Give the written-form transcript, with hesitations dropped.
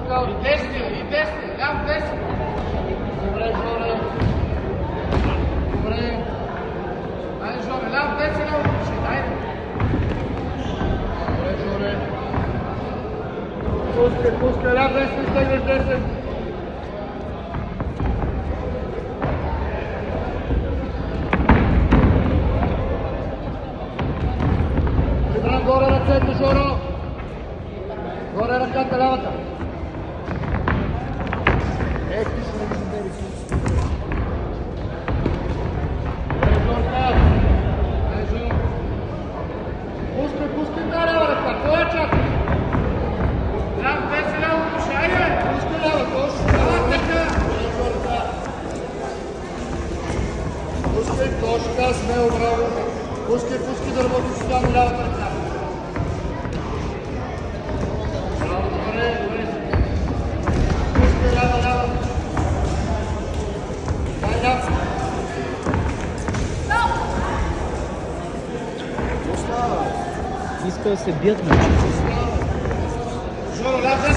И десни, ляв десни. Добре, Жоре. Добре. Айде, Жоре, ляв десни, ляв десни. Айде. Добре, Жоре. Пускай, ляв десни, стегнеш десен. Прибрам горе ръцете, Жоро. Горе ръката, лявата. Ти ще не ги задели си. Пускай тази лява ръка. Кой я чака? Ляв, десен, ляво, пушай, бе! Пускай лява, точно. Лява така. Пускай, точно така, смело, браво. Пускай да работи постоянно лявата ръка. Браво, добре. Пускай лява. Дай ляв. Иска да се бият на Жоро, ляв,